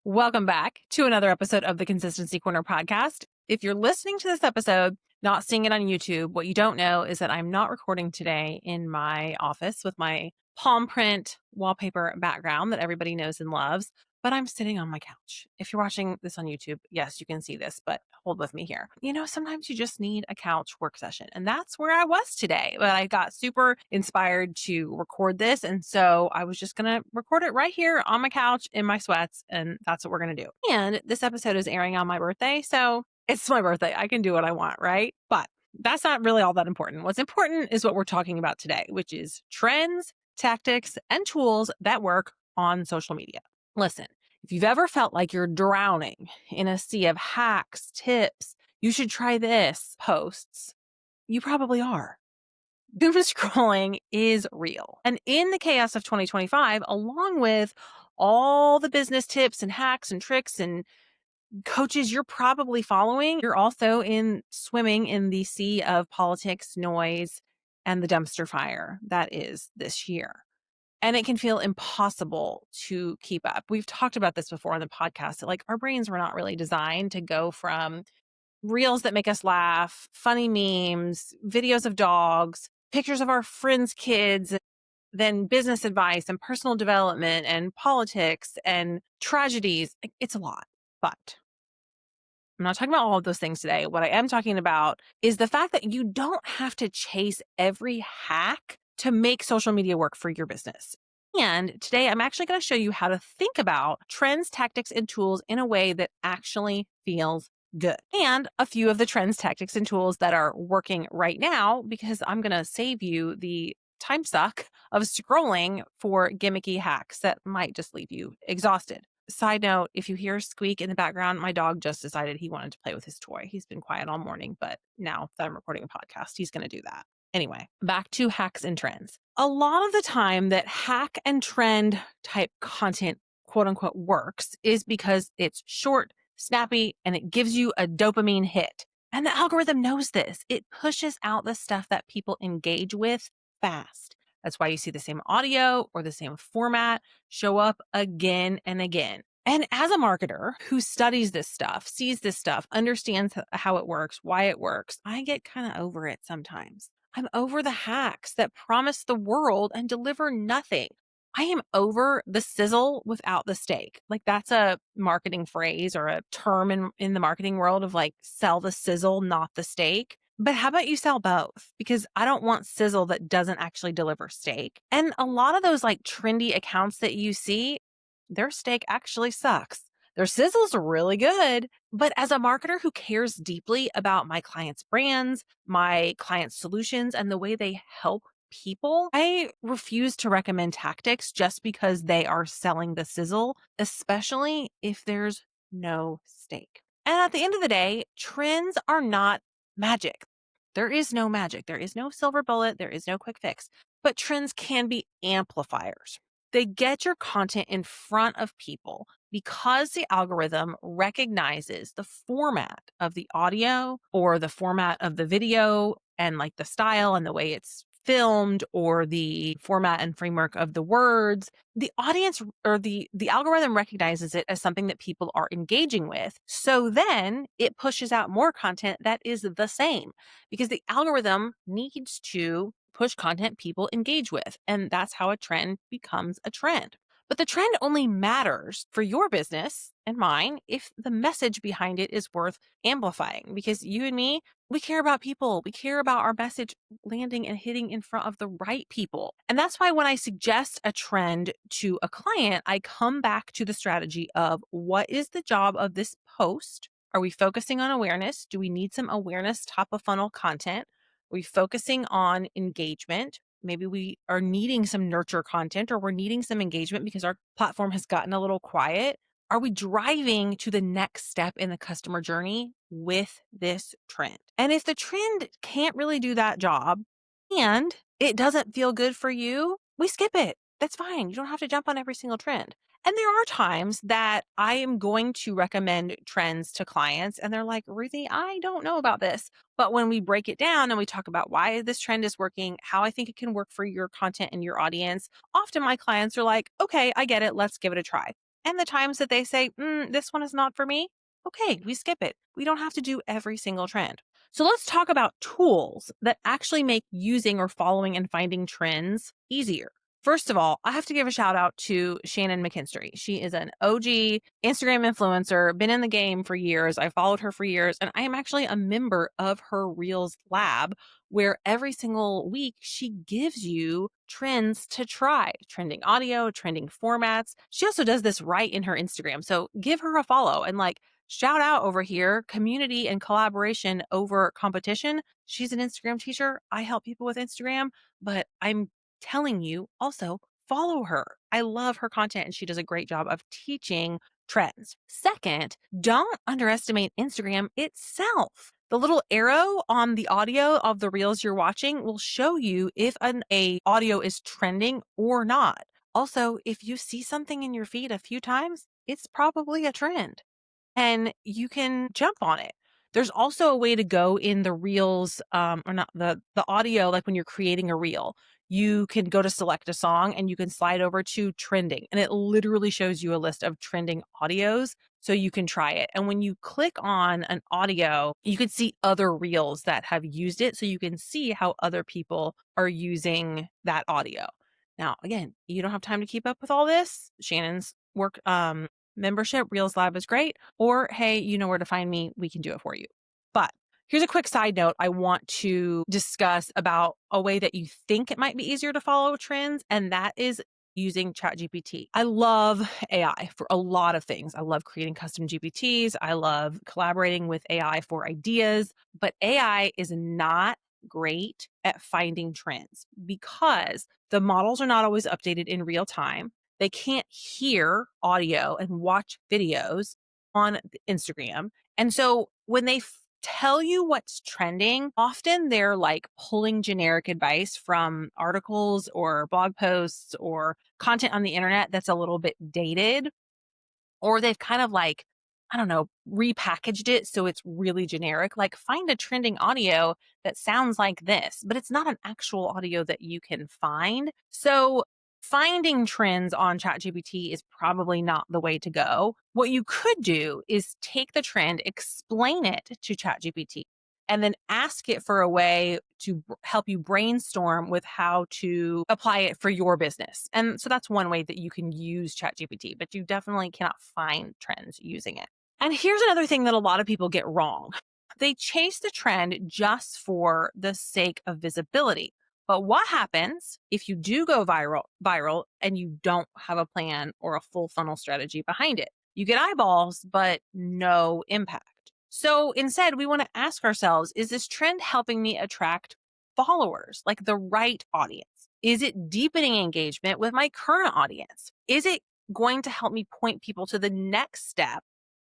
Welcome back to another episode of the Consistency Corner podcast. If you're listening to this episode, not seeing it on YouTube, what you don't know is that I'm not recording today in my office with my palm print wallpaper background that everybody knows and loves, but I'm sitting on my couch. If you're watching this on YouTube, yes, you can see this, but hold with me here. Sometimes you just need a couch work session, and that's where I was today. But I got super inspired to record this, and so I was just going to record it right here on my couch in my sweats, and that's what we're going to do. And this episode is airing on my birthday, so it's my birthday. I can do what I want, right? But that's not really all that important. What's important is what we're talking about today, which is trends, tactics, and tools that work on social media. Listen, if you've ever felt like you're drowning in a sea of hacks, tips, you should try this posts, you probably are. Doom scrolling is real. And in the chaos of 2025, along with all the business tips and hacks and tricks and coaches you're probably following, you're also swimming in the sea of politics, noise, and the dumpster fire that is this year. And it can feel impossible to keep up. We've talked about this before on the podcast. That, our brains were not really designed to go from reels that make us laugh, funny memes, videos of dogs, pictures of our friends' kids, then business advice and personal development and politics and tragedies. It's a lot. But I'm not talking about all of those things today. What I am talking about is the fact that you don't have to chase every hack to make social media work for your business. And today I'm actually going to show you how to think about trends, tactics, and tools in a way that actually feels good. And a few of the trends, tactics, and tools that are working right now, because I'm going to save you the time suck of scrolling for gimmicky hacks that might just leave you exhausted. Side note, if you hear a squeak in the background, my dog just decided he wanted to play with his toy. He's been quiet all morning, but now that I'm recording a podcast, he's going to do that. Anyway, back to hacks and trends. A lot of the time that hack and trend type content, quote unquote, works is because it's short, snappy, and it gives you a dopamine hit. And the algorithm knows this. It pushes out the stuff that people engage with fast. That's why you see the same audio or the same format show up again and again. And as a marketer who studies this stuff, sees this stuff, understands how it works, why it works, I get kind of over it sometimes. I'm over the hacks that promise the world and deliver nothing. I am over the sizzle without the steak. That's a marketing phrase or a term in the marketing world of sell the sizzle, not the steak. But how about you sell both? Because I don't want sizzle that doesn't actually deliver steak. And a lot of those trendy accounts that you see, their steak actually sucks. Their sizzle's really good. But as a marketer who cares deeply about my clients' brands, my clients' solutions, and the way they help people, I refuse to recommend tactics just because they are selling the sizzle, especially if there's no steak. And at the end of the day, trends are not magic. There is no magic. There is no silver bullet. There is no quick fix. But trends can be amplifiers. They get your content in front of people because the algorithm recognizes the format of the audio or the format of the video and the style and the way it's filmed or the format and framework of the words. The audience or the algorithm recognizes it as something that people are engaging with. So then it pushes out more content that is the same because the algorithm needs to push content people engage with. And that's how a trend becomes a trend. But the trend only matters for your business and mine if the message behind it is worth amplifying, because you and me, we care about people. We care about our message landing and hitting in front of the right people. And that's why when I suggest a trend to a client, I come back to the strategy of what is the job of this post? Are we focusing on awareness? Do we need some awareness, top of funnel content? Are we focusing on engagement? Maybe we are needing some nurture content or we're needing some engagement because our platform has gotten a little quiet. Are we driving to the next step in the customer journey with this trend? And if the trend can't really do that job and it doesn't feel good for you, we skip it. That's fine. You don't have to jump on every single trend. And there are times that I am going to recommend trends to clients and they're like, Ruthie, I don't know about this. But when we break it down and we talk about why this trend is working, how I think it can work for your content and your audience, often my clients are like, okay, I get it. Let's give it a try. And the times that they say, this one is not for me, okay, we skip it. We don't have to do every single trend. So let's talk about tools that actually make using or following and finding trends easier. First of all, I have to give a shout out to Shannon McKinstry. She is an OG Instagram influencer, been in the game for years. I followed her for years, and I am actually a member of her Reels lab where every single week she gives you trends to try, trending audio, trending formats. She also does this right in her Instagram. So give her a follow and shout out over here, community and collaboration over competition. She's an Instagram teacher. I help people with Instagram, but I'm telling you also follow her. I love her content and she does a great job of teaching trends. Second, don't underestimate Instagram itself. The little arrow on the audio of the reels you're watching will show you if a audio is trending or not. Also, if you see something in your feed a few times, it's probably a trend and you can jump on it. There's also a way to go in the reels, or not the audio, like when you're creating a reel, you can go to select a song and you can slide over to trending and it literally shows you a list of trending audios so you can try it. And when you click on an audio, you can see other reels that have used it so you can see how other people are using that audio. Now, again, you don't have time to keep up with all this. Shannon's work membership, Reels Lab is great. Or, hey, you know where to find me. We can do it for you. But here's a quick side note I want to discuss about a way that you think it might be easier to follow trends, and that is using ChatGPT. I love AI for a lot of things. I love creating custom GPTs. I love collaborating with AI for ideas, but AI is not great at finding trends because the models are not always updated in real time. They can't hear audio and watch videos on Instagram. And so when they tell you what's trending, often they're pulling generic advice from articles or blog posts or content on the internet that's a little bit dated, or they've kind of I don't know, repackaged it so it's really generic. Find a trending audio that sounds like this, but it's not an actual audio that you can find. So finding trends on ChatGPT is probably not the way to go. What you could do is take the trend, explain it to ChatGPT, and then ask it for a way to help you brainstorm with how to apply it for your business. And so that's one way that you can use ChatGPT, but you definitely cannot find trends using it. And here's another thing that a lot of people get wrong. They chase the trend just for the sake of visibility. But what happens if you do go viral and you don't have a plan or a full funnel strategy behind it? You get eyeballs, but no impact. So instead, we want to ask ourselves, is this trend helping me attract followers, like the right audience? Is it deepening engagement with my current audience? Is it going to help me point people to the next step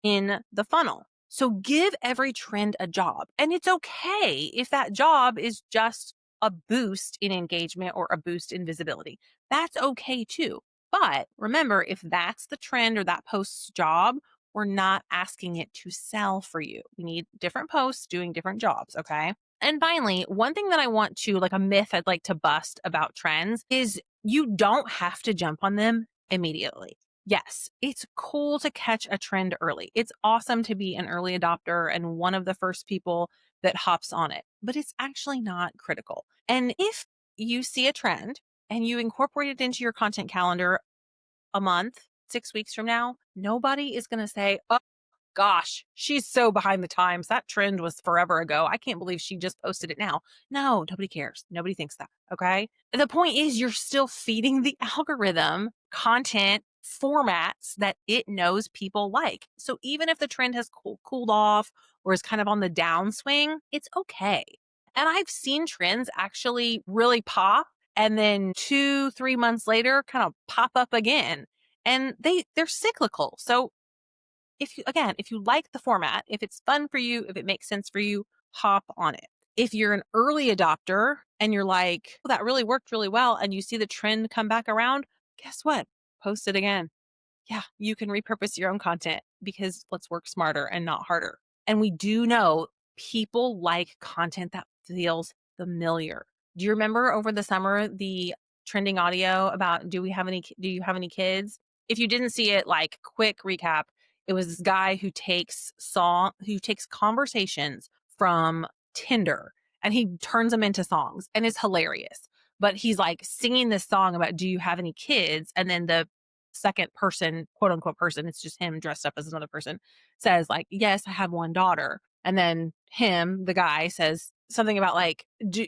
in the funnel? So give every trend a job. And it's okay if that job is just a boost in engagement or a boost in visibility. That's okay too. But remember, if that's the trend or that post's job, we're not asking it to sell for you. We need different posts doing different jobs. Okay. And finally, one thing that I want to, a myth I'd like to bust about trends is you don't have to jump on them immediately. Yes, it's cool to catch a trend early. It's awesome to be an early adopter and one of the first people that hops on it, but it's actually not critical. And if you see a trend and you incorporate it into your content calendar a month, 6 weeks from now, nobody is going to say, oh, gosh, she's so behind the times. That trend was forever ago. I can't believe she just posted it now. No, nobody cares. Nobody thinks that. Okay. The point is, you're still feeding the algorithm content formats that it knows people like. So even if the trend has cooled off or is kind of on the downswing, it's okay. And I've seen trends actually really pop and then 2, 3 months later kind of pop up again. And they're cyclical. So if you like the format, if it's fun for you, if it makes sense for you, hop on it. If you're an early adopter and you're like, oh, that really worked really well, and you see the trend come back around, guess what? Post it again. Yeah, you can repurpose your own content because let's work smarter and not harder. And we do know people like content that feels familiar. Do you remember over the summer the trending audio about do you have any kids? If you didn't see it, like, quick recap, it was this guy who takes conversations from Tinder and he turns them into songs, and it's hilarious. But he's, like, singing this song about, "Do you have any kids?" And then the second person, quote unquote person, it's just him dressed up as another person, says, like, "Yes, I have one daughter." And then the guy, says something about, like, "Do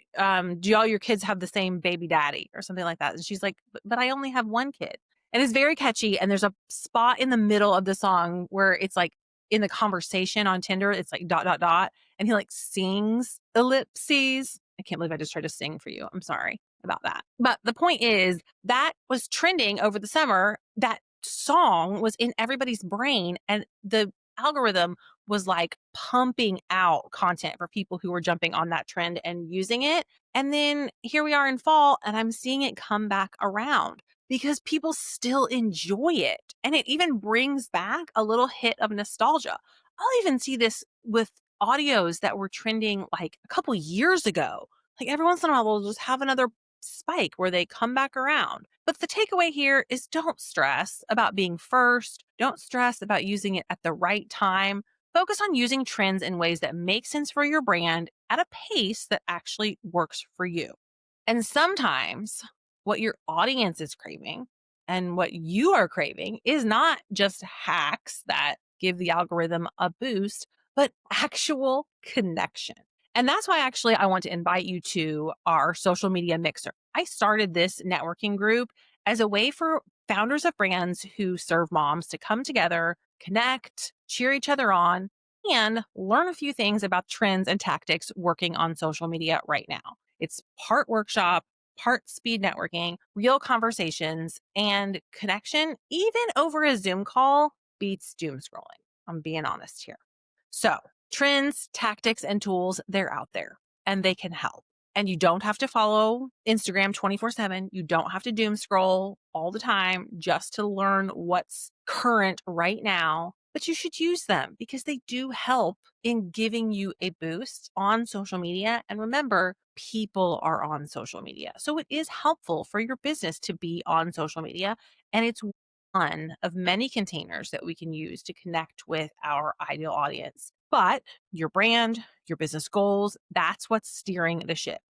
all your kids have the same baby daddy?" Or something like that. And she's like, "But I only have one kid." And it's very catchy, and there's a spot in the middle of the song where it's, like, in the conversation on Tinder, it's like dot, dot, dot, and he, like, sings ellipses. I can't believe I just tried to sing for you. I'm sorry about that. But the point is, that was trending over the summer. That song was in everybody's brain, and the algorithm was, like, pumping out content for people who were jumping on that trend and using it. And then here we are in fall, and I'm seeing it come back around because people still enjoy it. And it even brings back a little hit of nostalgia. I'll even see this with audios that were trending like a couple years ago. Like every once in a while, we'll just have another spike where they come back around. But the takeaway here is, don't stress about being first. Don't stress about using it at the right time. Focus on using trends in ways that make sense for your brand at a pace that actually works for you. And sometimes what your audience is craving and what you are craving is not just hacks that give the algorithm a boost, but actual connection. And that's why actually I want to invite you to our social media mixer. I started this networking group as a way for founders of brands who serve moms to come together, connect, cheer each other on, and learn a few things about trends and tactics working on social media right now. It's part workshop, part speed networking, real conversations, and connection, even over a Zoom call, beats doom scrolling. I'm being honest here. So, trends, tactics, and tools, they're out there and they can help. And you don't have to follow Instagram 24/7. You don't have to doom scroll all the time just to learn what's current right now. But you should use them because they do help in giving you a boost on social media. And remember, people are on social media. So it is helpful for your business to be on social media. And it's one of many containers that we can use to connect with our ideal audience. But your brand, your business goals, that's what's steering the ship.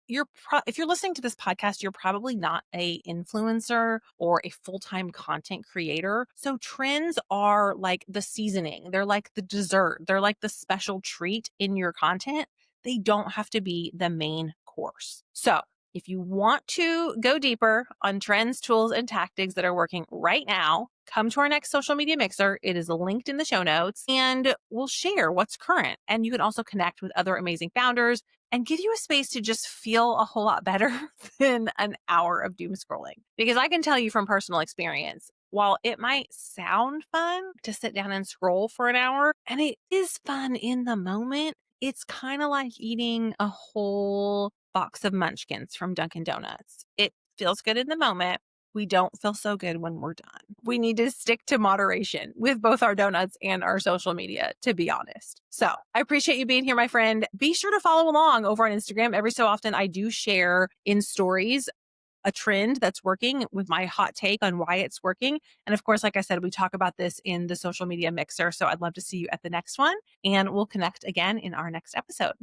If you're listening to this podcast, you're probably not a influencer or a full-time content creator. So trends are like the seasoning. They're like the dessert. They're like the special treat in your content. They don't have to be the main course. So if you want to go deeper on trends, tools, and tactics that are working right now, come to our next social media mixer. It is linked in the show notes, and we'll share what's current. And you can also connect with other amazing founders and give you a space to just feel a whole lot better than an hour of doom scrolling. Because I can tell you from personal experience, while it might sound fun to sit down and scroll for an hour, and it is fun in the moment, it's kind of like eating a whole box of munchkins from Dunkin' Donuts. It feels good in the moment. We don't feel so good when we're done. We need to stick to moderation with both our donuts and our social media, to be honest. So I appreciate you being here, my friend. Be sure to follow along over on Instagram. Every so often, I do share in stories a trend that's working with my hot take on why it's working. And of course, like I said, we talk about this in the social media mixer. So I'd love to see you at the next one, and we'll connect again in our next episode.